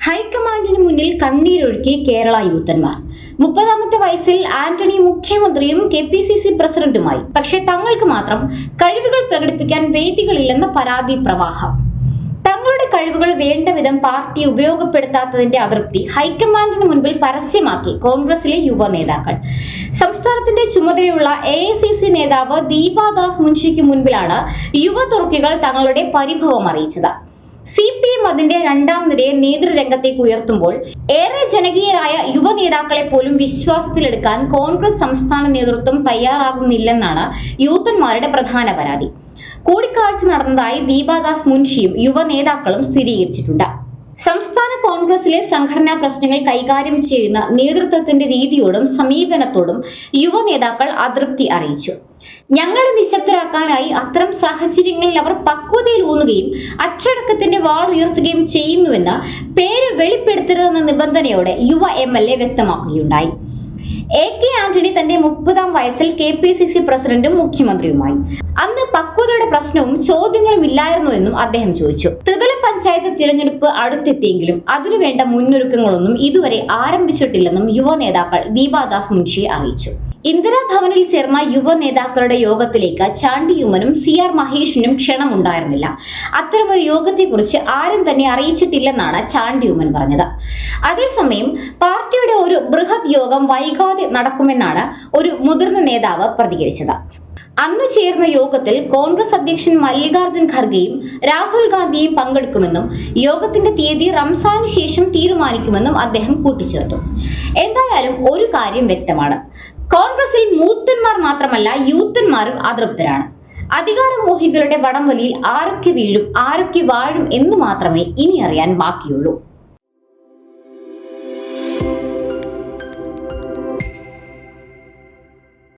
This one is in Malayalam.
ഹൈക്കമാൻഡിന് മുന്നിൽ കണ്ണീരൊഴുക്കി കേരള യൂത്തന്മാർ. 30ാമത്തെ വയസ്സിൽ ആന്റണി മുഖ്യമന്ത്രിയും KPCC പ്രസിഡന്റുമായി. പക്ഷേ തങ്ങൾക്ക് മാത്രം കഴിവുകൾ പ്രകടിപ്പിക്കാൻ വേദികളില്ലെന്ന പരാതി പ്രവാഹം. തങ്ങളുടെ കഴിവുകൾ വേണ്ട വിധം പാർട്ടി ഉപയോഗപ്പെടുത്താത്തതിന്റെ അതൃപ്തി ഹൈക്കമാൻഡിന് മുൻപിൽ പരസ്യമാക്കി കോൺഗ്രസിലെ യുവ നേതാക്കൾ. സംസ്ഥാനത്തിന്റെ ചുമതലയുള്ള AICC നേതാവ് ദീപാദാസ് മുൻഷിക്ക് മുൻപിലാണ് യുവ തുർക്കികൾ തങ്ങളുടെ പരിഭവം അറിയിച്ചത്. CPM അതിന്റെ രണ്ടാം നിരയെ നേതൃരംഗത്തേക്ക് ഉയർത്തുമ്പോൾ ഏറെ ജനകീയരായ യുവ നേതാക്കളെ പോലും വിശ്വാസത്തിലെടുക്കാൻ കോൺഗ്രസ് സംസ്ഥാന നേതൃത്വം തയ്യാറാകുന്നില്ലെന്നാണ് യൂത്തന്മാരുടെ പ്രധാന പരാതി. കൂടിക്കാഴ്ച നടന്നതായി ദീപാദാസ് മുൻഷിയും യുവ നേതാക്കളും സ്ഥിരീകരിച്ചിട്ടുണ്ട്. സംസ്ഥാന കോൺഗ്രസിലെ സംഘടനാ പ്രശ്നങ്ങൾ കൈകാര്യം ചെയ്യുന്ന നേതൃത്വത്തിന്റെ രീതിയോടും സമീപനത്തോടും യുവ നേതാക്കൾ അതൃപ്തി അറിയിച്ചു. ഞങ്ങളെ നിശബ്ദരാക്കാനായി അത്തരം സാഹചര്യങ്ങളിൽ അവർ പക്വതയിൽ ഊന്നുകയും അച്ചടക്കത്തിന്റെ വാൾ ഉയർത്തുകയും ചെയ്യുന്നുവെന്ന് പേര് വെളിപ്പെടുത്തരുതെന്ന നിബന്ധനയോടെ യുവ MLA വ്യക്തമാക്കുകയുണ്ടായി. AK ആന്റണി തന്റെ 30ാം വയസ്സിൽ KPCC പ്രസിഡന്റും മുഖ്യമന്ത്രിയുമായി. അന്ന് പക്വതയുടെ പ്രശ്നവും ചോദ്യങ്ങളും ഇല്ലായിരുന്നു എന്നും അദ്ദേഹം ചോദിച്ചു. ത്രിതല പഞ്ചായത്ത് തിരഞ്ഞെടുപ്പ് അടുത്തെത്തിയെങ്കിലും അതിനുവേണ്ട മുന്നൊരുക്കങ്ങളൊന്നും ഇതുവരെ ആരംഭിച്ചിട്ടില്ലെന്നും യുവ നേതാക്കൾ ദീപാദാസ് മുൻഷിയെ അറിയിച്ചു. ഇന്ദിരാഭവനിൽ ചേർന്ന യുവ നേതാക്കളുടെ യോഗത്തിലേക്ക് ചാണ്ടിയുമ്മനും CR മഹേഷിനും ക്ഷണമുണ്ടായിരുന്നില്ല. അത്തരമൊരു യോഗത്തെക്കുറിച്ച് ആരും തന്നെ അറിയിച്ചിട്ടില്ലെന്നാണ് ചാണ്ടിയുമ്മൻ പറഞ്ഞത്. അതേസമയം പാർട്ടിയുടെ ഒരു ബൃഹത് യോഗം വൈകാതെ നടക്കുമെന്നാണ് ഒരു മുതിർന്ന നേതാവ് പ്രതികരിച്ചത്. അന്ന് ചേർന്ന യോഗത്തിൽ കോൺഗ്രസ് അധ്യക്ഷൻ മല്ലികാർജുൻ ഖർഗെയും രാഹുൽ ഗാന്ധിയും പങ്കെടുക്കുമെന്നും യോഗത്തിന്റെ തീയതി റംസാന് ശേഷം തീരുമാനിക്കുമെന്നും അദ്ദേഹം കൂട്ടിച്ചേർത്തു. എന്തായാലും ഒരു കാര്യം വ്യക്തമാണ്, കോൺഗ്രസിൽ മൂത്തന്മാർ മാത്രമല്ല യൂത്തന്മാരും അതൃപ്തരാണ്. അധികാരമോഹികളുടെ വടംവലിയിൽ ആരൊക്കെ വീഴും ആരൊക്കെ വാഴും എന്ന് മാത്രമേ ഇനി അറിയാൻ ബാക്കിയുള്ളൂ.